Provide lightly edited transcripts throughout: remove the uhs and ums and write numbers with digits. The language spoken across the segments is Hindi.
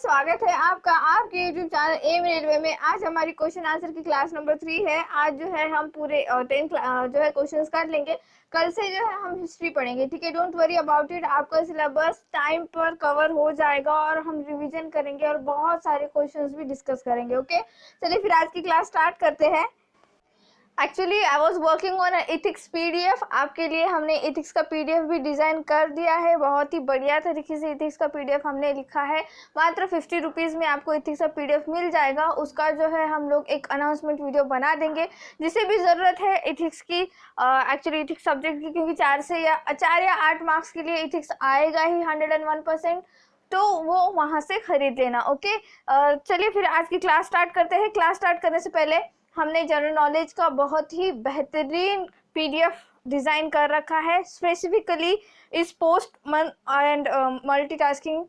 स्वागत है आपका आपके YouTube चैनल एम रेलवे में। आज हमारी क्वेश्चन आंसर की क्लास नंबर 3 है। आज जो है हम पूरे 10 जो है क्वेश्चंस कर लेंगे। कल से जो है हम हिस्ट्री पढ़ेंगे, ठीक है। डोंट वरी अबाउट इट, आपका सिलेबस टाइम पर कवर हो जाएगा और हम रिवीजन करेंगे और बहुत सारे क्वेश्चंस भी डिस्कस करेंगे। ओके, चलिए फिर आज की क्लास स्टार्ट करते हैं। Actually I was working on ethics PDF. आपके लिए हमने एथिक्स का पीडीएफ भी डिज़ाइन कर दिया है। बहुत ही बढ़िया तरीके से एथिक्स का पीडीएफ हमने लिखा है। मात्र 50 रुपीज़ में आपको एथिक्स का पीडीएफ मिल जाएगा। उसका जो है हम लोग एक अनाउंसमेंट वीडियो बना देंगे। जिसे भी ज़रूरत है एथिक्स की, एक्चुअली एथिक्स सब्जेक्ट की, क्योंकि 4 या 8 मार्क्स के लिए एथिक्स आएगा ही 101%, तो वो वहाँ से खरीद लेना। ओके, चलिए फिर आज की क्लास स्टार्ट करते हैं। क्लास स्टार्ट करने से पहले हमने जनरल नॉलेज का बहुत ही बेहतरीन पीडीएफ डिज़ाइन कर रखा है, स्पेसिफिकली इस post and multitasking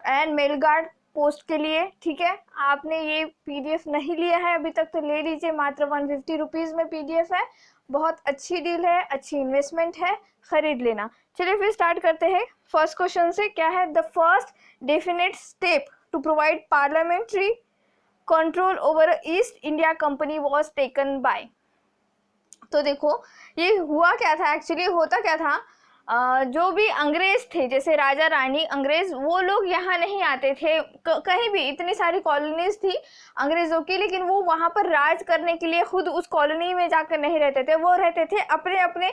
and mail guard post के लिए, ठीक है। आपने ये पीडीएफ नहीं लिया है अभी तक तो ले लीजिए। मात्र 150 रुपीज़ में पीडीएफ है। बहुत अच्छी डील है, अच्छी इन्वेस्टमेंट है, खरीद लेना। चलिए फिर स्टार्ट करते हैं फर्स्ट क्वेश्चन से। क्या है? The first definite step to provide parliamentary control over East India Company was taken by. तो देखो ये हुआ क्या था, एक्चुअली होता क्या था, जो भी अंग्रेज थे, जैसे राजा रानी अंग्रेज, वो लोग यहाँ नहीं आते थे कहीं भी। इतनी सारी कॉलोनीज थी अंग्रेजों की, लेकिन वो वहाँ पर राज करने के लिए खुद उस कॉलोनी में जाकर नहीं रहते थे। वो रहते थे अपने अपने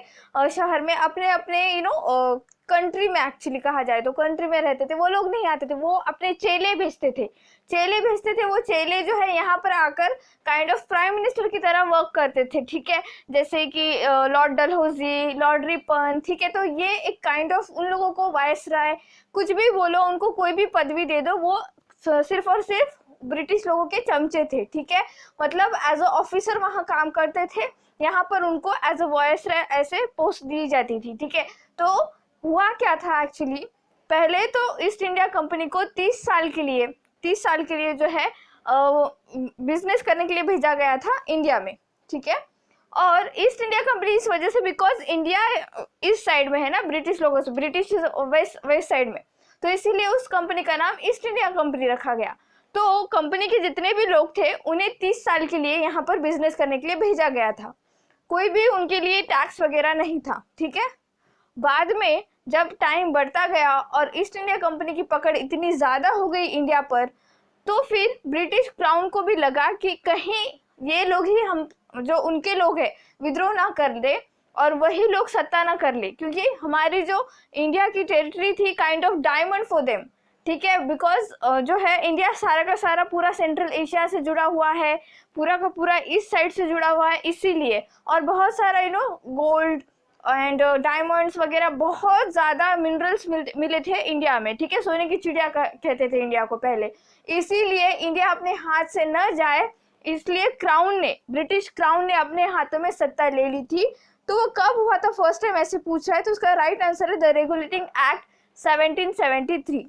शहर में, अपने अपने कंट्री में। एक्चुअली कहा जाए तो कंट्री में रहते थे वो लोग, नहीं आते थे। वो अपने चेले भेजते थे। वो चेले जो है यहाँ पर आकर काइंड ऑफ प्राइम मिनिस्टर की तरह वर्क करते थे, ठीक है। जैसे कि लॉर्ड डलहौजी, लॉर्ड रिपन, ठीक है। तो ये एक काइंड ऑफ उन लोगों को वायसराय, कुछ भी बोलो, उनको कोई भी पदवी दे दो, वो सिर्फ और सिर्फ ब्रिटिश लोगों के चमचे थे, ठीक है। मतलब एज अ ऑफिसर वहाँ काम करते थे। यहाँ पर उनको एज अ वायसराय ऐसे पोस्ट दी जाती थी, ठीक है। तो हुआ क्या था एक्चुअली, पहले तो ईस्ट इंडिया कंपनी को 30 साल के लिए जो है बिजनेस करने के लिए भेजा गया था इंडिया में, ठीक है। और ईस्ट इंडिया कंपनी इस वजह से, बिकॉज इंडिया इस साइड में है ना ब्रिटिश लोगों से, ब्रिटिश वेस्ट साइड में, तो इसीलिए उस कंपनी का नाम ईस्ट इंडिया कंपनी रखा गया। तो कंपनी के जितने भी लोग थे उन्हें 30 साल के लिए यहाँ पर बिजनेस करने के लिए भेजा गया था। कोई भी उनके लिए टैक्स वगैरह नहीं था, ठीक है। बाद में जब टाइम बढ़ता गया और ईस्ट इंडिया कंपनी की पकड़ इतनी ज़्यादा हो गई इंडिया पर, तो फिर ब्रिटिश क्राउन को भी लगा कि कहीं ये लोग ही, हम जो उनके लोग हैं, विद्रोह ना कर दे और वही लोग सत्ता ना कर ले, क्योंकि हमारी जो इंडिया की टेरिटरी थी kind of diamond for them, ठीक है। बिकॉज जो है इंडिया सारा का सारा पूरा सेंट्रल एशिया से जुड़ा हुआ है, पूरा का पूरा ईस्ट साइड से जुड़ा हुआ है, इसीलिए। और बहुत सारा गोल्ड एंड डायमंड्स वगैरह, बहुत ज़्यादा मिनरल्स मिले थे इंडिया में, ठीक है। सोने की चिड़िया कहते थे इंडिया को पहले। इसीलिए इंडिया अपने हाथ से न जाए, इसलिए ब्रिटिश क्राउन ने अपने हाथों में सत्ता ले ली थी। तो वो कब हुआ था, फर्स्ट टाइम ऐसे पूछ रहा है, तो उसका राइट आंसर है द रेगुलेटिंग एक्ट 1773,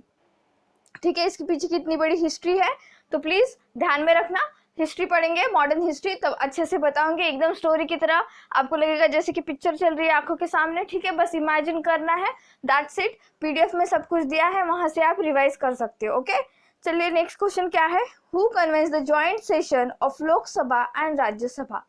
ठीक है। इसके पीछे कितनी बड़ी हिस्ट्री है, तो प्लीज़ ध्यान में रखना। हिस्ट्री पढ़ेंगे, मॉडर्न हिस्ट्री, तब अच्छे से बताऊंगे, एकदम स्टोरी की तरह। आपको लगेगा जैसे कि पिक्चर चल रही है आंखों के सामने, ठीक है। बस इमेजिन करना है, दैट्स इट। पीडीएफ में सब कुछ दिया है, वहां से आप रिवाइज कर सकते हो। ओके, चलिए नेक्स्ट क्वेश्चन क्या है। Who convenes the joint session of Lok Sabha and Rajya Sabha.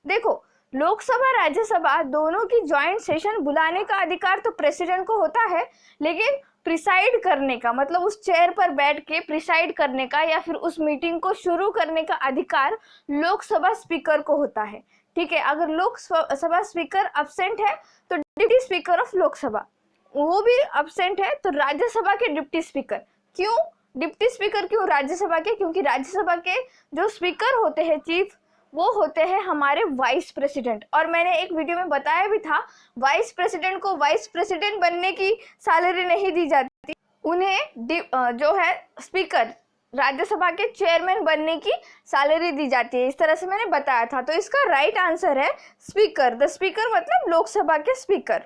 देखो, लोकसभा राज्यसभा दोनों की जॉइंट सेशन बुलाने का अधिकार तो प्रेसिडेंट को होता है, लेकिन प्रिसाइड करने का, मतलब उस चेयर पर बैठ के प्रिसाइड करने का या फिर उस मीटिंग को शुरू करने का अधिकार लोकसभा स्पीकर को होता है, ठीक है। अगर लोकसभा स्पीकर अब्सेंट है तो डिप्टी स्पीकर ऑफ लोकसभा, वो भी अब्सेंट है तो राज्यसभा के डिप्टी स्पीकर। क्यों डिप्टी स्पीकर, क्यों राज्यसभा के? क्योंकि राज्यसभा के जो स्पीकर होते हैं, चीफ, वो होते हैं हमारे वाइस प्रेसिडेंट। और मैंने एक वीडियो में बताया भी था, वाइस प्रेसिडेंट को वाइस प्रेसिडेंट बनने की सैलरी नहीं दी जाती, उन्हें जो है स्पीकर, राज्यसभा के चेयरमैन बनने की सैलरी दी जाती है। इस तरह से मैंने बताया था। तो इसका राइट आंसर है स्पीकर। द स्पीकर मतलब लोकसभा के स्पीकर।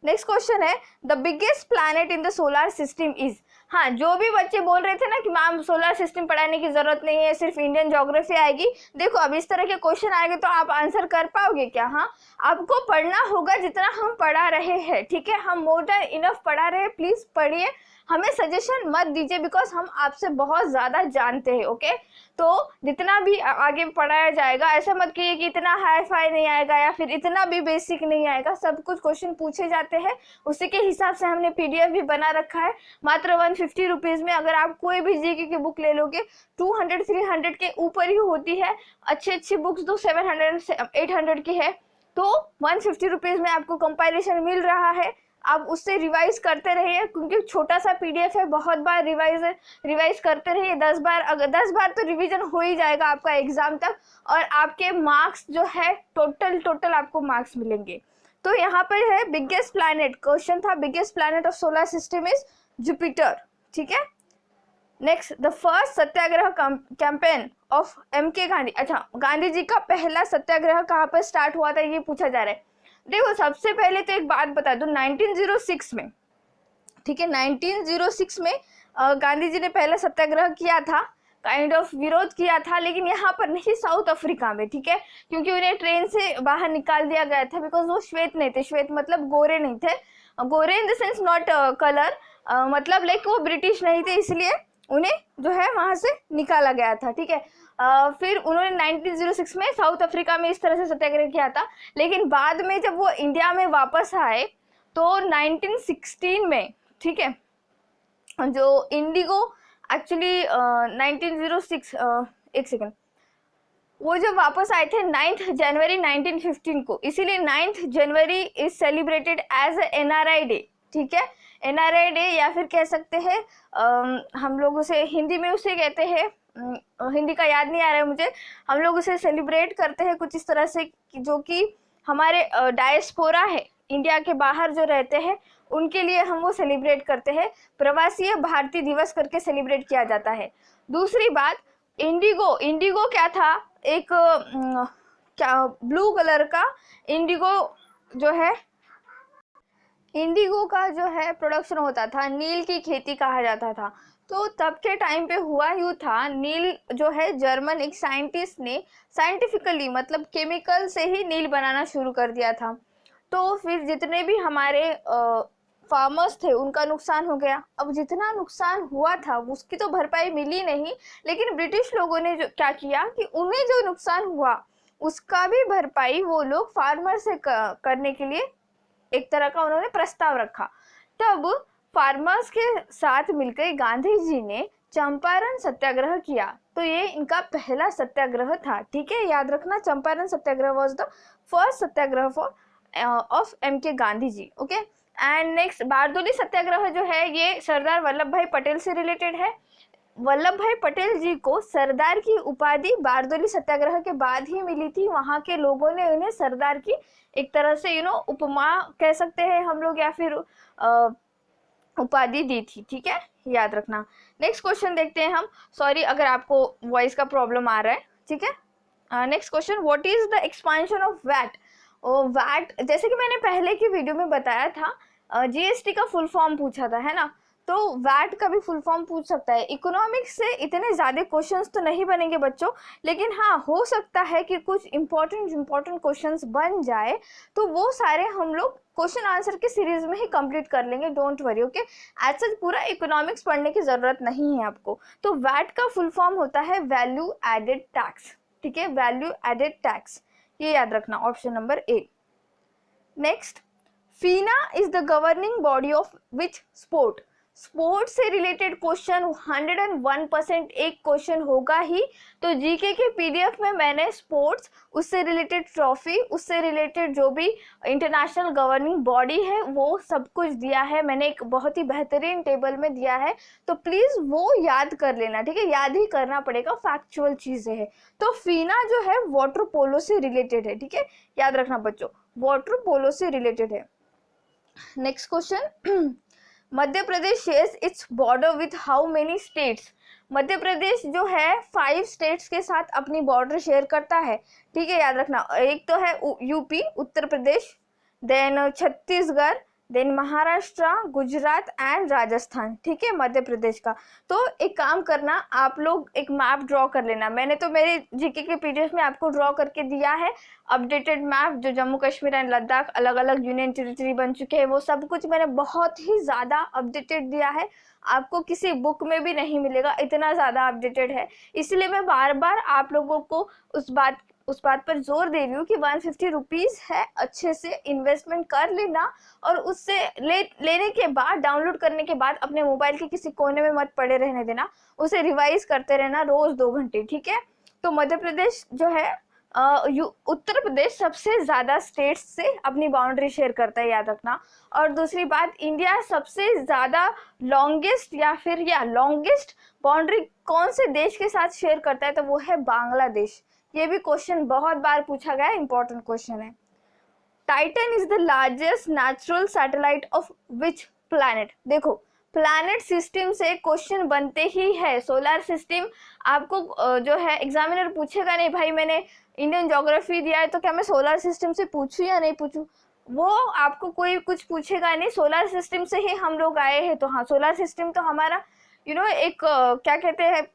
नेक्स्ट क्वेश्चन है, the biggest planet in the solar system is. हाँ, जो भी बच्चे बोल रहे थे ना कि मैम सोलर सिस्टम पढ़ाने की जरूरत नहीं है, सिर्फ इंडियन ज्योग्राफी आएगी, देखो अब इस तरह के क्वेश्चन आएंगे तो आप आंसर कर पाओगे क्या? हाँ, आपको पढ़ना होगा जितना हम पढ़ा रहे हैं, ठीक है। हम मोर देन इनफ पढ़ा रहे हैं, प्लीज पढ़िए। हमें सजेशन मत दीजिए, बिकॉज हम आपसे बहुत ज़्यादा जानते हैं। ओके, तो जितना भी आगे पढ़ाया जाएगा ऐसा मत कीजिए कि इतना हाई फाई नहीं आएगा या फिर इतना भी बेसिक नहीं आएगा। सब कुछ क्वेश्चन पूछे जाते हैं, उसी के हिसाब से हमने PDF भी बना रखा है मात्र 150 रुपीज़ में। अगर आप कोई भी GK की बुक ले लोगे 200-300 के ऊपर ही होती है, अच्छी अच्छी बुक्स तो 700-800 की है, तो 150 रुपीज़ में आपको कंपाइलेशन मिल रहा है। आप उससे रिवाइज करते रहिए, क्योंकि छोटा सा PDF है, बहुत बार रिवाइज करते रहिए। 10 बार, अगर 10 बार तो रिवीजन हो ही जाएगा आपका एग्जाम तक, और आपके मार्क्स जो है टोटल आपको मार्क्स मिलेंगे। तो यहाँ पर है बिगेस्ट प्लैनेट, क्वेश्चन था biggest planet of solar system is Jupiter. ठीक है, next, the first Satyagraha campaign of MK Gandhi. अच्छा, गांधी जी का पहला सत्याग्रह कहाँ पर स्टार्ट हुआ था ये पूछा जा रहा है। देखो, सबसे पहले तो एक बात बता दूं, 1906 में, ठीक है, 1906 में गांधी जी ने पहला सत्याग्रह किया था, काइंड ऑफ विरोध किया था, लेकिन यहाँ पर नहीं, साउथ अफ्रीका में। ठीक है, क्योंकि उन्हें ट्रेन से बाहर निकाल दिया गया था, बिकॉज वो श्वेत नहीं थे। श्वेत मतलब गोरे नहीं थे, गोरे in the sense not colour, मतलब लाइक वो ब्रिटिश नहीं थे, इसलिए उन्हें जो है वहां से निकाला गया था। ठीक है, फिर उन्होंने 1906 में साउथ अफ्रीका में इस तरह से सत्याग्रह किया था, लेकिन बाद में जब वो इंडिया में वापस आए तो 1916 में, ठीक है, जो इंडिगो एक्चुअली 1906, एक सेकेंड, वो जब वापस आए थे 9 जनवरी 1915 को, इसीलिए 9 जनवरी is celebrated as NRI day. ठीक है, NRI डे, या फिर कह सकते हैं हम लोग उसे हिंदी में उसे कहते हैं, हिंदी का याद नहीं आ रहा है मुझे, हम लोग उसे सेलिब्रेट करते हैं कुछ इस तरह से, जो कि हमारे डायस्पोरा है, इंडिया के बाहर जो रहते हैं, उनके लिए हम वो सेलिब्रेट करते हैं। प्रवासी भारतीय दिवस करके सेलिब्रेट किया जाता है। दूसरी बात, इंडिगो क्या था, एक क्या ब्लू कलर का इंडिगो जो है, इंडिगो का जो है प्रोडक्शन होता था, नील की खेती कहा जाता था। तो तब के टाइम पे हुआ यूँ था, नील जो है जर्मन एक साइंटिस्ट ने साइंटिफिकली मतलब केमिकल से ही नील बनाना शुरू कर दिया था। तो फिर जितने भी हमारे फार्मर्स थे उनका नुकसान हो गया। अब जितना नुकसान हुआ था उसकी तो भरपाई मिली नहीं, लेकिन ब्रिटिश लोगों ने जो क्या किया कि उन्हें जो नुकसान हुआ उसका भी भरपाई वो लोग फार्मर से करने के लिए एक तरह का उन्होंने प्रस्ताव रखा। तब फार्मर्स के साथ मिलकर गांधी जी ने चंपारण सत्याग्रह किया। तो ये इनका पहला सत्याग्रह था। ठीक है, याद रखना, Champaran Satyagraha was the first Satyagraha for of MK Gandhi ji. Okay, and next, Bardoli Satyagraha जो है ये सरदार वल्लभ भाई पटेल से रिलेटेड है। वल्लभ भाई पटेल जी को सरदार की उपाधि बारदोली सत्याग्रह के बाद ही मिली थी। वहाँ के लोगों ने उन्हें सरदार की एक तरह से उपमा कह सकते हैं हम लोग, या फिर उपाधि दी थी। ठीक है, याद रखना। नेक्स्ट क्वेश्चन देखते हैं हम। सॉरी अगर आपको वॉइस का प्रॉब्लम आ रहा है। ठीक है, next question, what is the expansion of VAT. VAT जैसे कि मैंने पहले की वीडियो में बताया था, GST का फुल फॉर्म पूछा था, है ना, तो वैट का भी फुल फॉर्म पूछ सकता है। इकोनॉमिक्स से इतने ज़्यादा क्वेश्चंस तो नहीं बनेंगे बच्चों, लेकिन हाँ हो सकता है कि कुछ इंपॉर्टेंट क्वेश्चंस बन जाए, तो वो सारे हम लोग क्वेश्चन आंसर की सीरीज में ही कंप्लीट कर लेंगे, don't worry. Okay, as such पूरा इकोनॉमिक्स पढ़ने की ज़रूरत नहीं है आपको। तो वैट का फुल फॉर्म होता है वैल्यू एडेड टैक्स। ठीक है, वैल्यू एडेड टैक्स, ये याद रखना, option number A। Next, फीना is the governing body of which sport. Sports से रिलेटेड क्वेश्चन 101% एक क्वेश्चन होगा ही। तो जीके के PDF में मैंने स्पोर्ट्स, उससे रिलेटेड ट्रॉफी, उससे रिलेटेड जो भी इंटरनेशनल गवर्निंग बॉडी है वो सब कुछ दिया है। मैंने एक बहुत ही बेहतरीन टेबल में दिया है, तो प्लीज़ वो याद कर लेना। ठीक है, याद ही करना पड़ेगा, फैक्चुअल चीज़ें हैं। तो फीना जो है वाटर पोलो से रिलेटेड है। ठीक है, याद रखना बच्चों, वाटर पोलो से रिलेटेड है। Next question, Madhya Pradesh shares its border with how many states. Madhya Pradesh जो है 5 स्टेट्स के साथ अपनी बॉर्डर शेयर करता है। ठीक है, याद रखना, एक तो है UP Uttar Pradesh, then Chhattisgarh, then Maharashtra, Gujarat and Rajasthan, ठीक है, मध्य प्रदेश का। तो एक काम करना, आप लोग एक मैप ड्रॉ कर लेना। मैंने तो मेरे जीके के पीडीएफ में आपको ड्रॉ करके दिया है अपडेटेड मैप, जो जम्मू कश्मीर एंड लद्दाख अलग अलग यूनियन टेरिटरी बन चुके हैं, वो सब कुछ मैंने बहुत ही ज़्यादा अपडेटेड दिया है। आपको किसी बुक में भी नहीं मिलेगा, इतना ज़्यादा अपडेटेड है। इसलिए मैं बार बार आप लोगों को उस बात पर जोर दे रही हूँ कि 150 रुपीज़ है, अच्छे से इन्वेस्टमेंट कर लेना, और उससे लेने के बाद, डाउनलोड करने के बाद अपने मोबाइल के किसी कोने में मत पड़े रहने देना, उसे रिवाइज करते रहना रोज 2 घंटे, ठीक है। तो मध्य प्रदेश जो है, उत्तर प्रदेश सबसे ज़्यादा स्टेट्स से अपनी बाउंड्री शेयर करता है, याद रखना। और दूसरी बात, इंडिया सबसे ज़्यादा लॉन्गेस्ट बाउंड्री कौन से देश के साथ शेयर करता है, तो वो है बांग्लादेश। ये भी क्वेश्चन बहुत बार पूछा गया, इंपॉर्टेंट क्वेश्चन है। Titan is the largest natural satellite of which planet. देखो, प्लैनेट सिस्टम से क्वेश्चन बनते ही है। सोलर सिस्टम आपको जो है एग्जामिनर पूछेगा नहीं, भाई मैंने इंडियन ज्योग्राफी दिया है तो क्या मैं सोलर सिस्टम से पूछूं या नहीं पूछूं, वो आपको कोई कुछ पूछेगा नहीं। सोलर सिस्टम से ही हम लोग आए हैं, तो हाँ, सोलर सिस्टम तो हमारा एक क्या कहते हैं,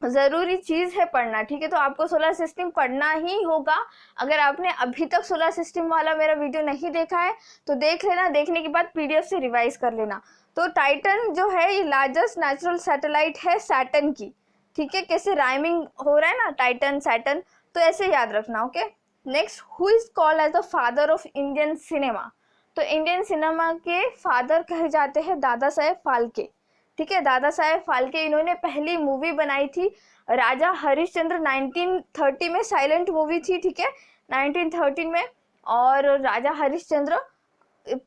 ज़रूरी चीज़ है पढ़ना, ठीक है। तो आपको सोलर सिस्टम पढ़ना ही होगा। अगर आपने अभी तक सोलर सिस्टम वाला मेरा वीडियो नहीं देखा है तो देख लेना, देखने के बाद पीडीएफ से रिवाइज कर लेना। तो टाइटन जो है ये लार्जेस्ट नेचुरल सैटेलाइट है सैटर्न की, ठीक है। कैसे राइमिंग हो रहा है ना, टाइटन सैटर्न, तो ऐसे याद रखना, okay. Next, who is called as the father of Indian cinema. तो इंडियन सिनेमा के फादर कहे जाते हैं दादा साहेब फाल्के, ठीक है। दादा साहेब फाल्के, इन्होंने पहली मूवी बनाई थी राजा हरिश्चंद्र, 1930 में साइलेंट मूवी थी, ठीक है, 1913 में। और राजा हरिश्चंद्र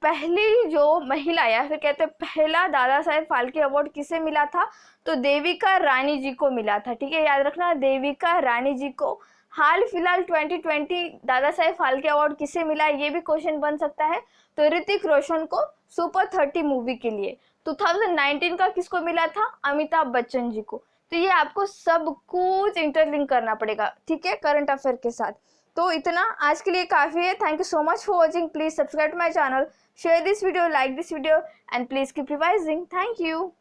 पहली जो महिला, या फिर कहते हैं पहला दादा साहेब फाल्के अवार्ड किसे मिला था, तो देविका रानी जी को मिला था, ठीक है, याद रखना, देविका रानी जी को। हाल फिलहाल 2020 दादा साहेब फाल्के अवार्ड किसे मिला है, ये भी क्वेश्चन बन सकता है। तो ऋतिक रोशन को सुपर 30 मूवी के लिए। 2019 का किसको मिला था, अमिताभ बच्चन जी को। तो ये आपको सब कुछ इंटरलिंक करना पड़ेगा, ठीक है, करंट अफेयर के साथ। तो इतना आज के लिए काफ़ी है। Thank you so much for watching. Please subscribe to my channel, share this video, like this video, and please keep revising. Thank you.